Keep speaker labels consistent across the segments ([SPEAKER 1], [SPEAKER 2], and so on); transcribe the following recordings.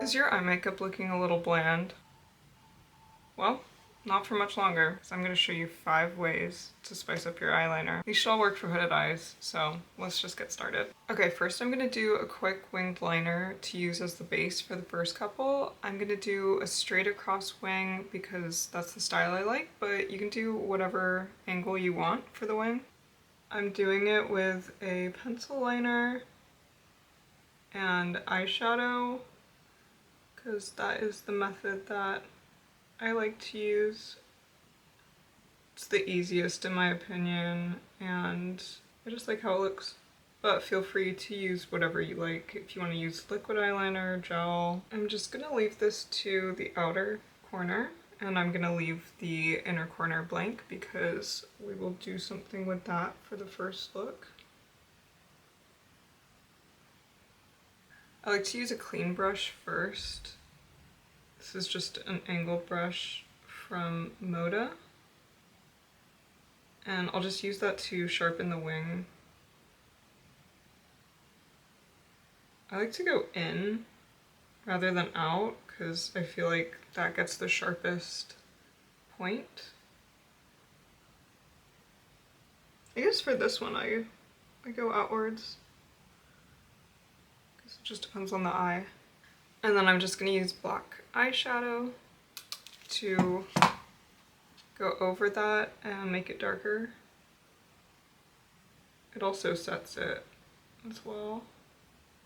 [SPEAKER 1] Is your eye makeup looking a little bland? Well, not for much longer, because I'm going to show you 5 ways to spice up your eyeliner. These should all work for hooded eyes, so let's just get started. Okay, first I'm going to do a quick winged liner to use as the base for the first couple. I'm going to do a straight across wing because that's the style I like, but you can do whatever angle you want for the wing. I'm doing it with a pencil liner and eyeshadow because that is the method that I like to use. It's the easiest in my opinion, and I just like how it looks. But feel free to use whatever you like. If you want to use liquid eyeliner, gel. I'm just gonna leave this to the outer corner, and I'm gonna leave the inner corner blank because we will do something with that for the first look. I like to use a clean brush first. This is just an angle brush from Moda. And I'll just use that to sharpen the wing. I like to go in rather than out because I feel like that gets the sharpest point. I guess for this one I go outwards because it just depends on the eye. And then I'm just going to use black eyeshadow to go over that and make it darker. It also sets it as well.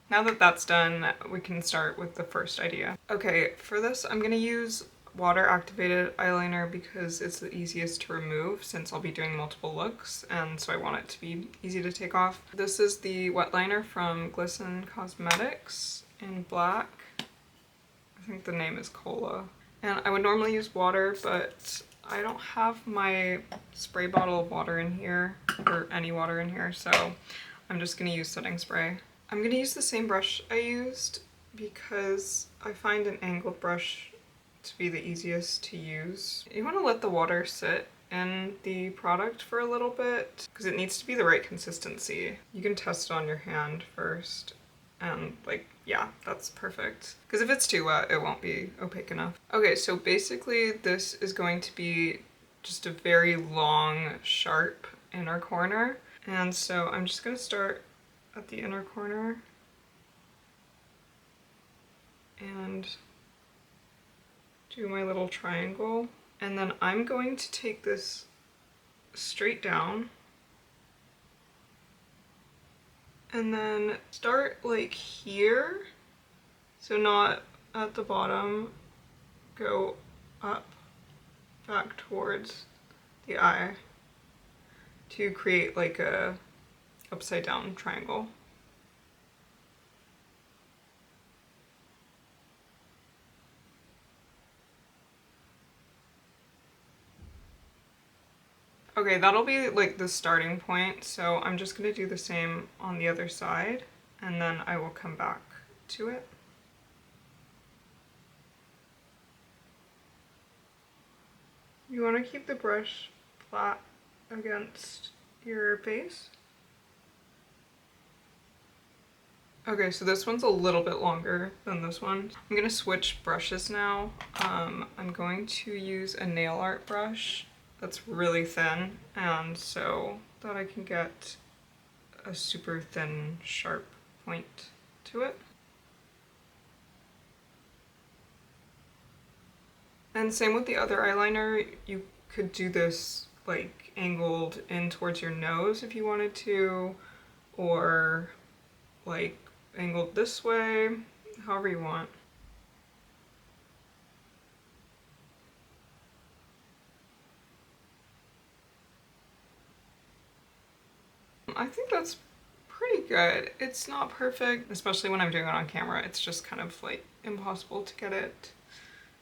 [SPEAKER 1] Now that that's done, we can start with the first idea. Okay, for this I'm going to use water activated eyeliner because it's the easiest to remove since I'll be doing multiple looks, and so I want it to be easy to take off. This is the wet liner from Glisten Cosmetics in black. I think the name is Cola. And I would normally use water, but I don't have my spray bottle of water in here, or any water in here, so I'm just gonna use setting spray. I'm gonna use the same brush I used because I find an angled brush to be the easiest to use. You wanna let the water sit in the product for a little bit because it needs to be the right consistency. You can test it on your hand first. And yeah, that's perfect. Because if it's too wet, it won't be opaque enough. Okay, so basically this is going to be just a very long, sharp inner corner. And so I'm just gonna start at the inner corner and do my little triangle. And then I'm going to take this straight down and then start like here, so not at the bottom, go up back towards the eye to create like a upside down triangle. Okay, that'll be like the starting point, so I'm just gonna do the same on the other side, and then I will come back to it. You want to keep the brush flat against your face. Okay, so this one's a little bit longer than this one. I'm gonna switch brushes now. I'm going to use a nail art brush that's really thin, and so that I can get a super thin, sharp point to it. And same with the other eyeliner, you could do this like angled in towards your nose if you wanted to, or like angled this way, however you want. I think that's pretty good. It's not perfect, especially when I'm doing it on camera. It's just kind of like impossible to get it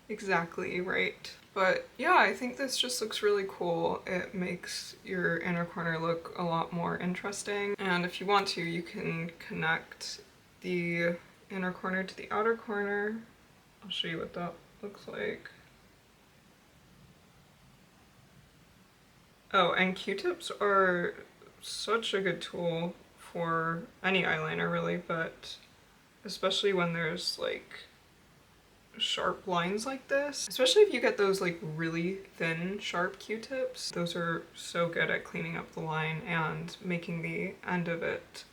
[SPEAKER 1] exactly right. But yeah, I think this just looks really cool. It makes your inner corner look a lot more interesting. And if you want to, you can connect the inner corner to the outer corner. I'll show you what that looks like. Oh, and Q-tips are such a good tool for any eyeliner really, but especially when there's like sharp lines like this, especially if you get those like really thin sharp Q-tips. Those are so good at cleaning up the line and making the end of it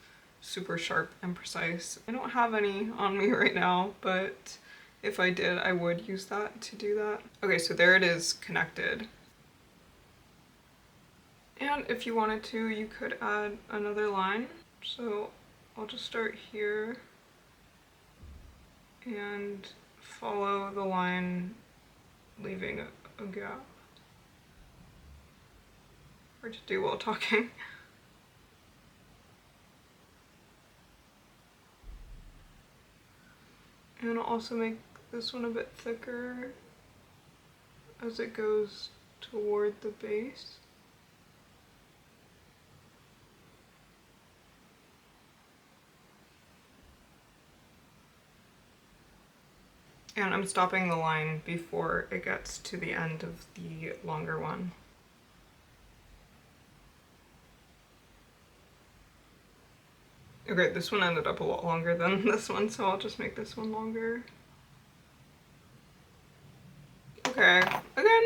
[SPEAKER 1] super sharp and precise. I don't have any on me right now, but if I did, I would use that to do that. Okay, so there it is connected. And if you wanted to, you could add another line. So I'll just start here and follow the line, leaving a gap. Hard to do while talking. And I'll also make this one a bit thicker as it goes toward the base. And I'm stopping the line before it gets to the end of the longer one. Okay, this one ended up a lot longer than this one, so I'll just make this one longer. Okay, again,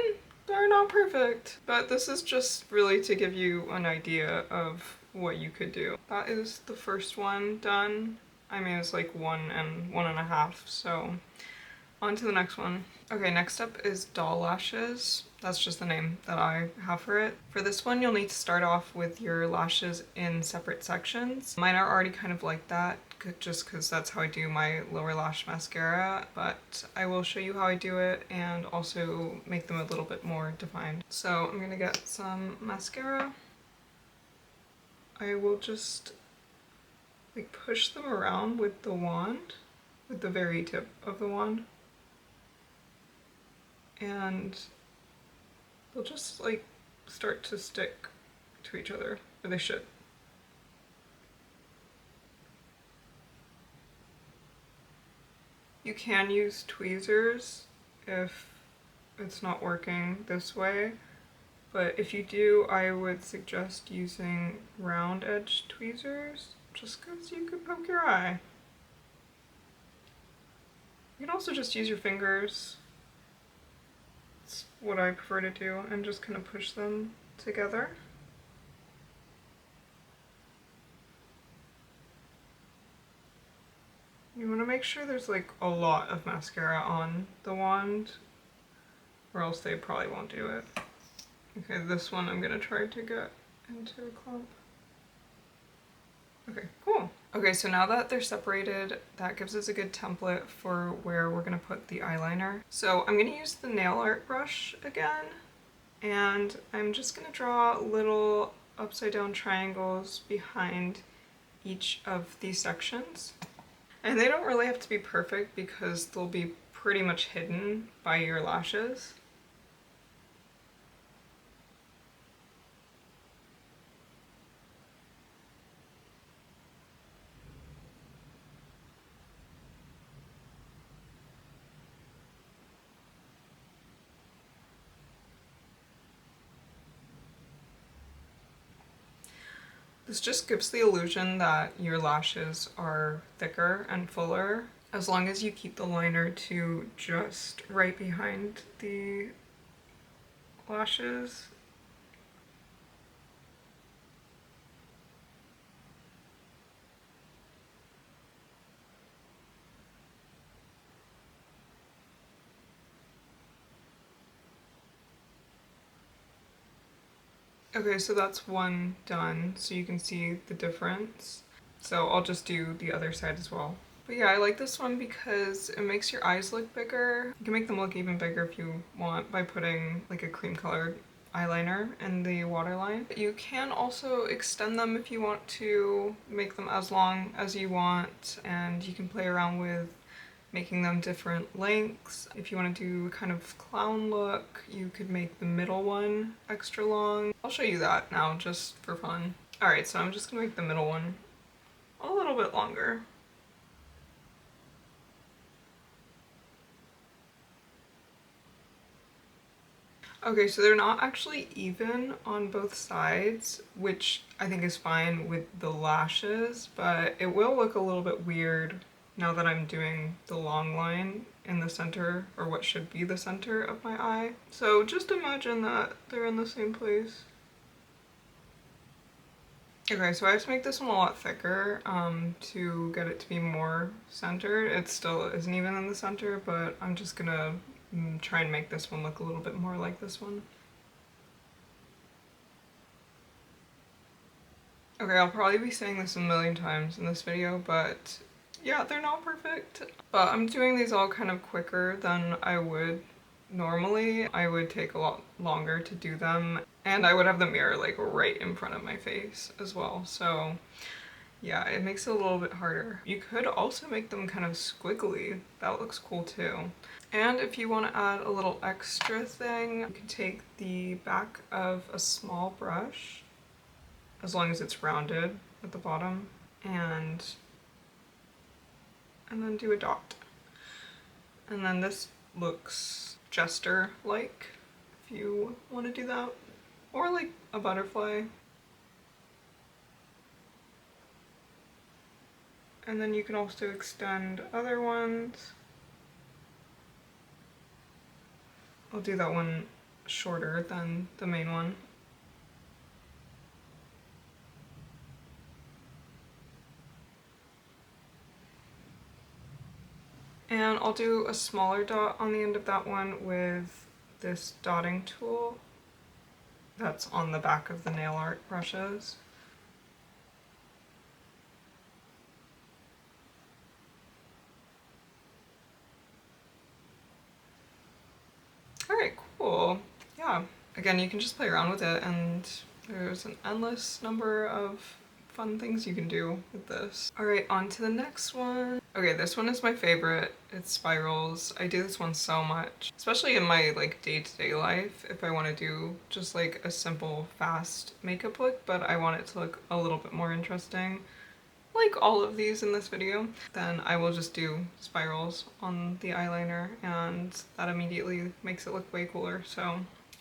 [SPEAKER 1] they're not perfect, but this is just really to give you an idea of what you could do. That is the first one done. I mean, it's like 1.5, so on to the next one. Okay, next up is doll lashes. That's just the name that I have for it. For this one, you'll need to start off with your lashes in separate sections. Mine are already kind of like that, just because that's how I do my lower lash mascara, but I will show you how I do it and also make them a little bit more defined. So I'm gonna get some mascara. I will just like push them around with the wand, with the very tip of the wand. And they'll just like start to stick to each other, or they should. You can use tweezers if it's not working this way, but if you do, I would suggest using round edge tweezers, just because you could poke your eye. You can also just use your fingers. That's what I prefer to do, and just kind of push them together. You want to make sure there's like a lot of mascara on the wand, or else they probably won't do it. Okay, this one I'm gonna try to get into a clump. Okay, cool. Okay, so now that they're separated, that gives us a good template for where we're gonna put the eyeliner. So I'm gonna use the nail art brush again, and I'm just gonna draw little upside down triangles behind each of these sections. And they don't really have to be perfect because they'll be pretty much hidden by your lashes. This just gives the illusion that your lashes are thicker and fuller, as long as you keep the liner to just right behind the lashes. Okay, so that's one done, so you can see the difference. So I'll just do the other side as well. But yeah, I like this one because it makes your eyes look bigger. You can make them look even bigger if you want by putting like a cream colored eyeliner in the waterline. You can also extend them if you want to, make them as long as you want, and you can play around with making them different lengths. If you want to do kind of clown look, you could make the middle one extra long. I'll show you that now just for fun. Alright, so I'm just gonna make the middle one a little bit longer. Okay, so they're not actually even on both sides, which I think is fine with the lashes, but it will look a little bit weird now that I'm doing the long line in the center, or what should be the center of my eye. So just imagine that they're in the same place. Okay, so I have to make this one a lot thicker to get it to be more centered. It still isn't even in the center, but I'm just gonna try and make this one look a little bit more like this one. Okay, I'll probably be saying this a million times in this video, but yeah, they're not perfect. But I'm doing these all kind of quicker than I would normally. I would take a lot longer to do them, and I would have the mirror like right in front of my face as well. So yeah, it makes it a little bit harder. You could also make them kind of squiggly. That looks cool too. And if you want to add a little extra thing, you can take the back of a small brush, as long as it's rounded at the bottom, and then do a dot. And then this looks jester-like, if you want to do that. Or like a butterfly. And then you can also extend other ones. I'll do that one shorter than the main one. And I'll do a smaller dot on the end of that one with this dotting tool that's on the back of the nail art brushes. Alright, cool. Yeah. Again, you can just play around with it, and there's an endless number of fun things you can do with this. Alright, on to the next one. Okay, this one is my favorite. It's spirals. I do this one so much, especially in my like day-to-day life. If I want to do just like a simple, fast makeup look, but I want it to look a little bit more interesting, like all of these in this video, then I will just do spirals on the eyeliner, and that immediately makes it look way cooler. So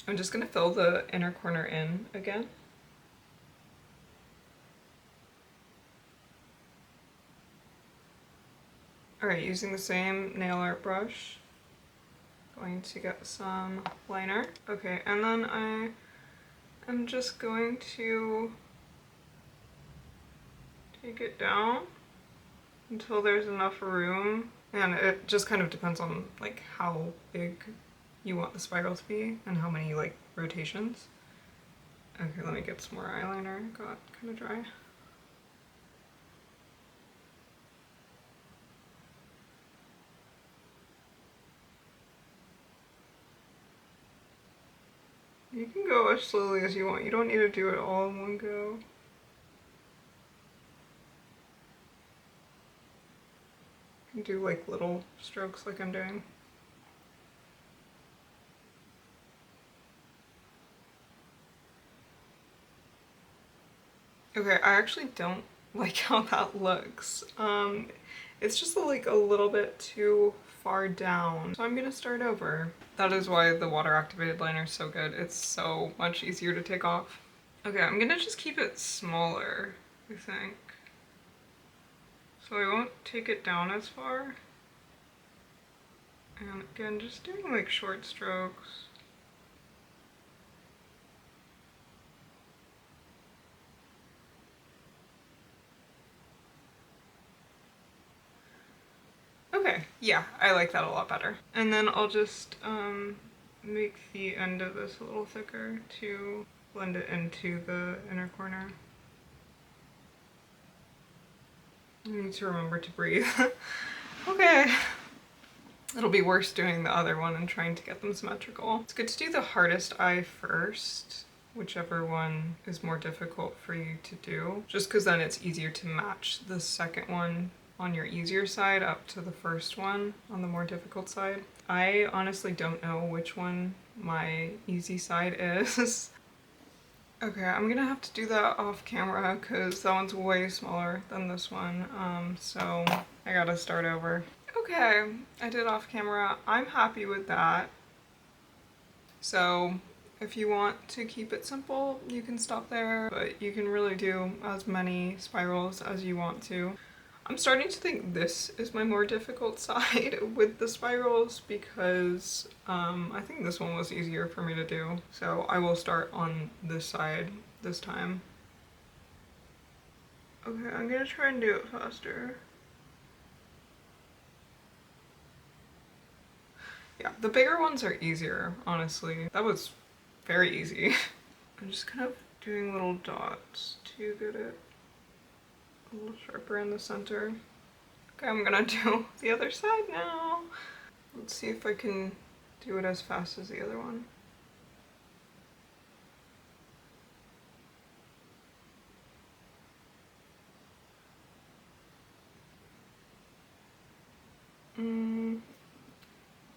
[SPEAKER 1] I'm just gonna fill the inner corner in again. Alright, using the same nail art brush, going to get some liner. Okay, and then I am just going to take it down until there's enough room, and it just kind of depends on like how big you want the spiral to be and how many like rotations. Okay, let me get some more eyeliner. It got kind of dry. You can go as slowly as you want. You don't need to do it all in one go. You can do like little strokes like I'm doing. Okay, I actually don't like how that looks. It's just like a little bit too far down, so I'm gonna start over. That is why the water activated liner is so good. It's so much easier to take off. Okay, I'm gonna just keep it smaller, I think. So I won't take it down as far. And again, just doing like short strokes. Okay, yeah, I like that a lot better. And then I'll just make the end of this a little thicker to blend it into the inner corner. I need to remember to breathe. Okay. It'll be worse doing the other one and trying to get them symmetrical. It's good to do the hardest eye first, whichever one is more difficult for you to do, just because then it's easier to match the second one on your easier side up to the first one on the more difficult side. I honestly don't know which one my easy side is. Okay, I'm gonna have to do that off camera because that one's way smaller than this one, so I gotta start over. Okay, I did off camera. I'm happy with that. So if you want to keep it simple, you can stop there, but you can really do as many spirals as you want to. I'm starting to think this is my more difficult side with the spirals because I think this one was easier for me to do. So I will start on this side this time. Okay, I'm gonna try and do it faster. Yeah, the bigger ones are easier, honestly. That was very easy. I'm just kind of doing little dots to get it a little sharper in the center. Okay, I'm gonna do the other side now. Let's see if I can do it as fast as the other one.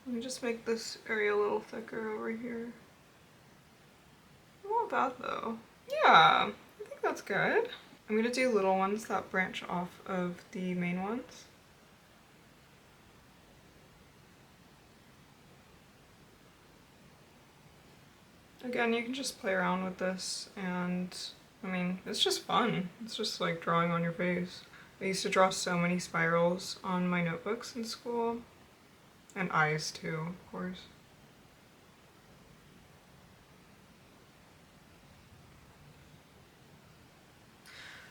[SPEAKER 1] Let me just make this area a little thicker over here. Not bad though. Yeah, I think that's good. I'm gonna do little ones that branch off of the main ones. Again, you can just play around with this and I mean, it's just fun. It's just like drawing on your face. I used to draw so many spirals on my notebooks in school. And eyes too, of course.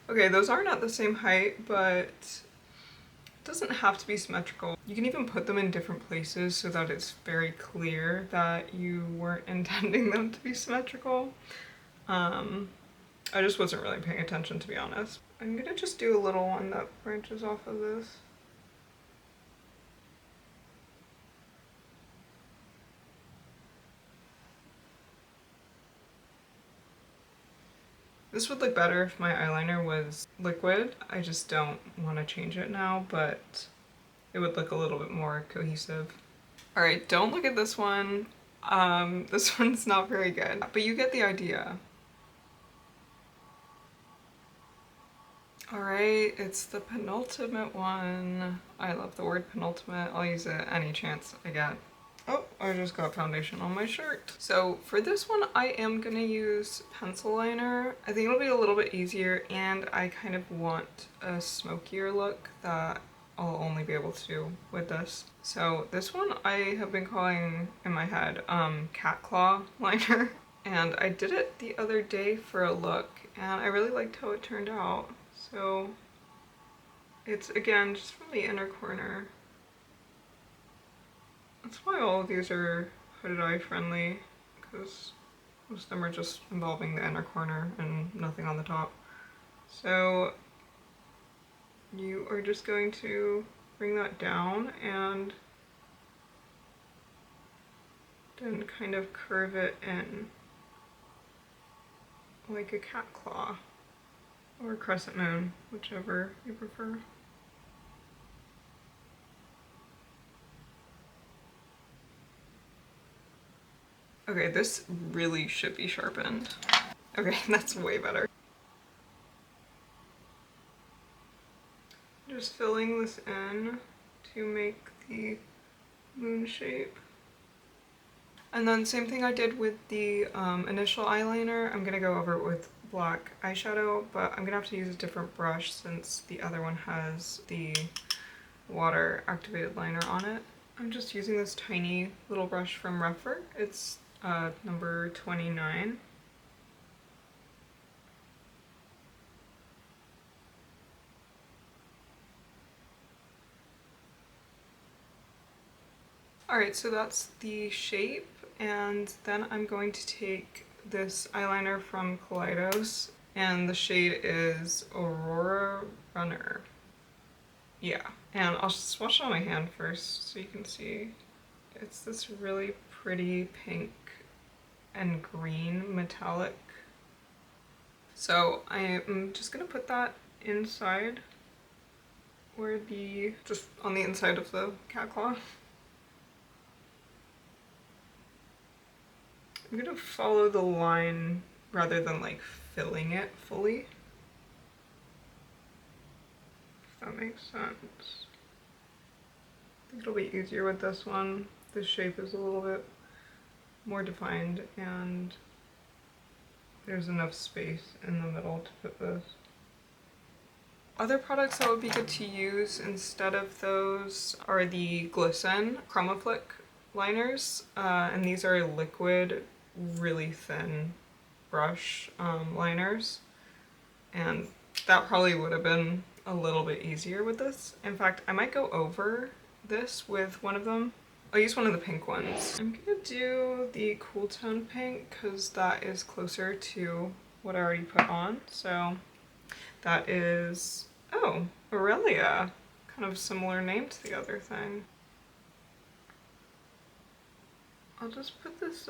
[SPEAKER 1] Okay, those aren't at the same height, but it doesn't have to be symmetrical. You can even put them in different places so that it's very clear that you weren't intending them to be symmetrical. I just wasn't really paying attention, to be honest. I'm gonna just do a little one that branches off of this. This would look better if my eyeliner was liquid. I just don't want to change it now, but it would look a little bit more cohesive. All right, don't look at this one. This one's not very good, but you get the idea. All right, it's the penultimate one. I love the word penultimate. I'll use it any chance I get. Oh, I just got foundation on my shirt. So for this one, I am gonna use pencil liner. I think it'll be a little bit easier and I kind of want a smokier look that I'll only be able to do with this. So this one I have been calling in my head cat claw liner. And I did it the other day for a look and I really liked how it turned out. So it's again just from the inner corner. That's why all of these are hooded eye friendly, because most of them are just involving the inner corner and nothing on the top. So you are just going to bring that down and then kind of curve it in like a cat claw or a crescent moon, whichever you prefer. Okay, this really should be sharpened. Okay, that's way better. Just filling this in to make the moon shape. And then same thing I did with the initial eyeliner. I'm gonna go over it with black eyeshadow, but I'm gonna have to use a different brush since the other one has the water activated liner on it. I'm just using this tiny little brush from Refer. It's number 29. Alright, so that's the shape, and then I'm going to take this eyeliner from Kaleidos, and the shade is Aurora Runner. Yeah, and I'll swatch it on my hand first so you can see. It's this really pretty pink and green metallic. So I'm just gonna put that inside where just on the inside of the cat claw. I'm gonna follow the line rather than like filling it fully. If that makes sense. I think it'll be easier with this one. The shape is a little bit more defined and there's enough space in the middle to put this. Other products that would be good to use instead of those are the Glisten Chromaflick liners, and these are liquid, really thin brush liners, and that probably would have been a little bit easier with this. In fact, I might go over this with one of them. I'll use one of the pink ones. I'm gonna do the cool tone pink because that is closer to what I already put on. So that is, oh, Aurelia. Kind of similar name to the other thing. I'll just put this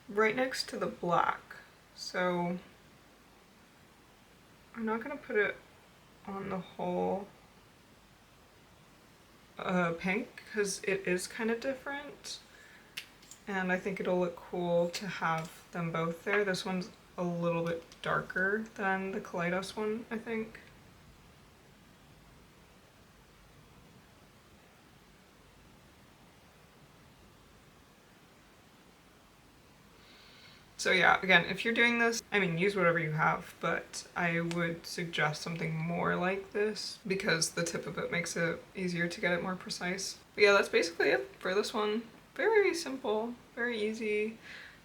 [SPEAKER 1] right next to the black. So I'm not gonna put it on the whole pink because it is kind of different, and I think it'll look cool to have them both there. This one's a little bit darker than the Kaleidos one, I think. So yeah, again, if you're doing this, I mean, use whatever you have, but I would suggest something more like this because the tip of it makes it easier to get it more precise. But yeah, that's basically it for this one. Very simple, very easy,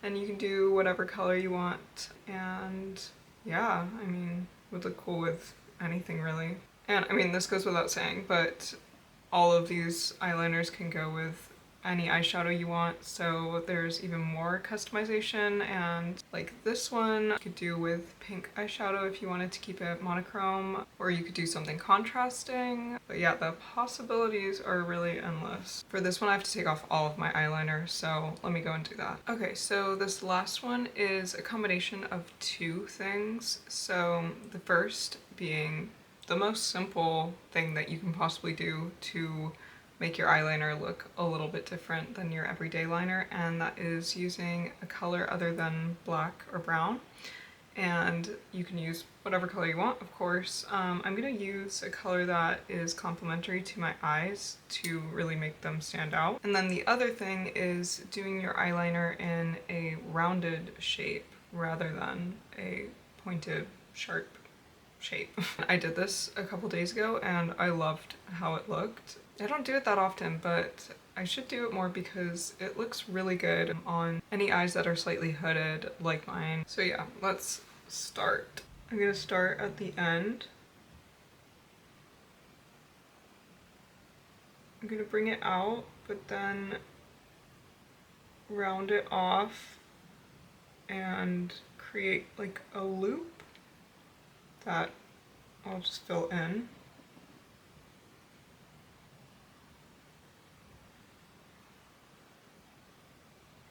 [SPEAKER 1] and you can do whatever color you want. And yeah, I mean, would look cool with anything really. And I mean, this goes without saying, but all of these eyeliners can go with any eyeshadow you want, so there's even more customization. And like this one you could do with pink eyeshadow if you wanted to keep it monochrome, or you could do something contrasting. But yeah, the possibilities are really endless. For this one I have to take off all of my eyeliner, so let me go and do that. Okay, so this last one is a combination of two things. So the first being the most simple thing that you can possibly do to make your eyeliner look a little bit different than your everyday liner, and that is using a color other than black or brown. And you can use whatever color you want, of course. I'm gonna use a color that is complementary to my eyes to really make them stand out. And then the other thing is doing your eyeliner in a rounded shape rather than a pointed, sharp shape. I did this a couple days ago and I loved how it looked. I don't do it that often, but I should do it more because it looks really good on any eyes that are slightly hooded like mine. So yeah, let's start. I'm gonna start at the end. I'm gonna bring it out, but then round it off and create like a loop that I'll just fill in.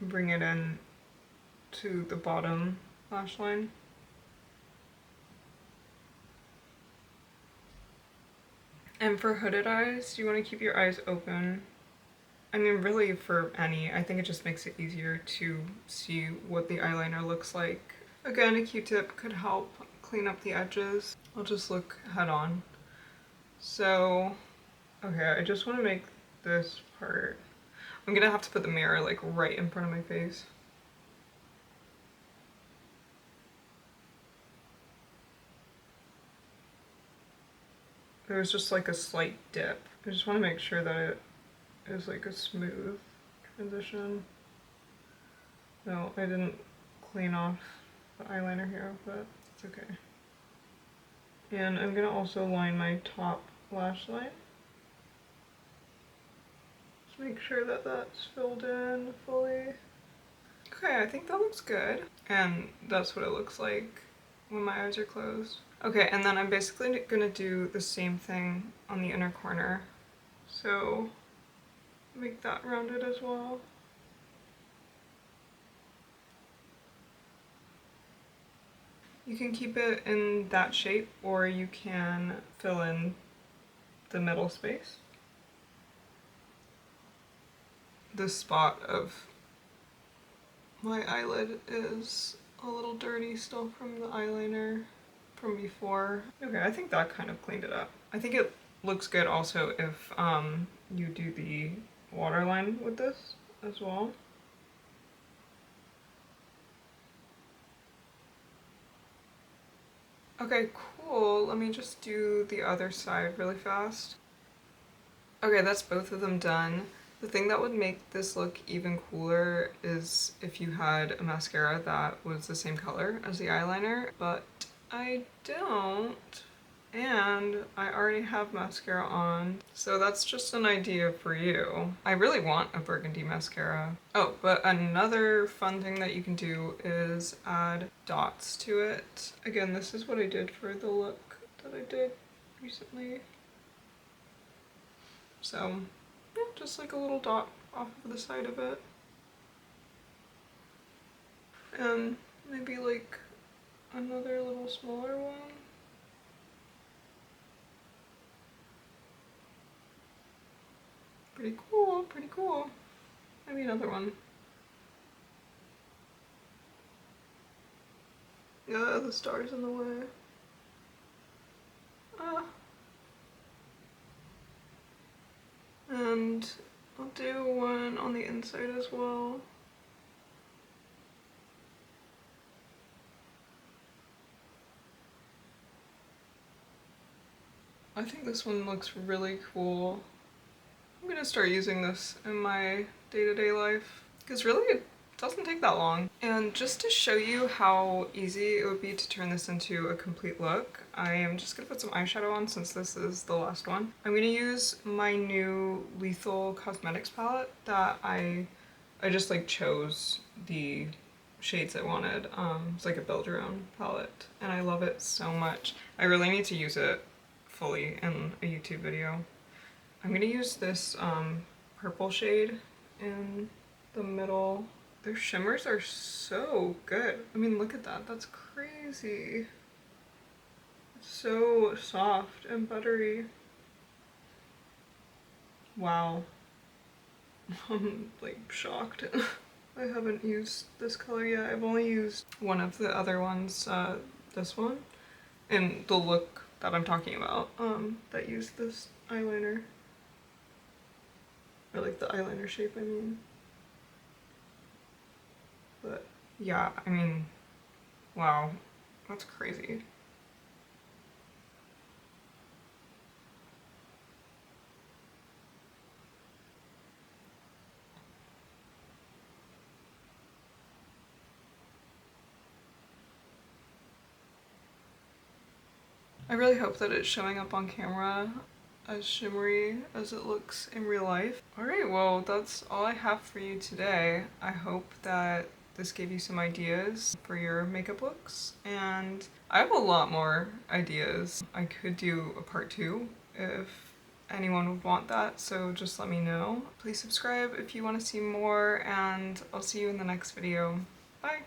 [SPEAKER 1] Bring it in to the bottom lash line. And for hooded eyes, you want to keep your eyes open. I mean, really for any, I think it just makes it easier to see what the eyeliner looks like. Again, a Q-tip could help clean up the edges. I'll just look head on. So, okay, I just want to make this part. I'm gonna have to put the mirror like right in front of my face. There's just like a slight dip. I just want to make sure that it is like a smooth transition. No, I didn't clean off the eyeliner here, but it's okay. And I'm gonna also line my top lash line. Just make sure that that's filled in fully. Okay, I think that looks good. And that's what it looks like when my eyes are closed. Okay, and then I'm basically gonna do the same thing on the inner corner. So make that rounded as well. You can keep it in that shape, or you can fill in the middle space. This spot of my eyelid is a little dirty still from the eyeliner from before. Okay, I think that kind of cleaned it up. I think it looks good also if you do the waterline with this as well. Okay, cool. Let me just do the other side really fast. Okay, that's both of them done. The thing that would make this look even cooler is if you had a mascara that was the same color as the eyeliner, but I don't. And I already have mascara on, so that's just an idea for you. I really want a burgundy mascara. Oh, but another fun thing that you can do is add dots to it. Again, this is what I did for the look that I did recently. So, yeah, just like a little dot off of the side of it. And maybe like another little smaller one. Pretty cool, pretty cool. Maybe another one. Yeah, the star's in the way. Ah. And I'll do one on the inside as well. I think this one looks really cool. I'm gonna start using this in my day-to-day life because really it doesn't take that long. And just to show you how easy it would be to turn this into a complete look, I am just gonna put some eyeshadow on since this is the last one. I'm gonna use my new Lethal Cosmetics palette that I just like chose the shades I wanted. It's like a build your own palette and I love it so much. I really need to use it fully in a YouTube video. I'm gonna use this purple shade in the middle. Their shimmers are so good. I mean, look at that, that's crazy. It's so soft and buttery. Wow. I'm like shocked. I haven't used this color yet. I've only used one of the other ones, this one, and the look that I'm talking about, that used this eyeliner. Or like the eyeliner shape, I mean. But yeah, I mean, wow, that's crazy. I really hope that it's showing up on camera as shimmery as it looks in real life. Alright, well that's all I have for you today. I hope that this gave you some ideas for your makeup looks, and I have a lot more ideas. I could do a part 2 if anyone would want that, so just let me know. Please subscribe if you want to see more, and I'll see you in the next video. Bye!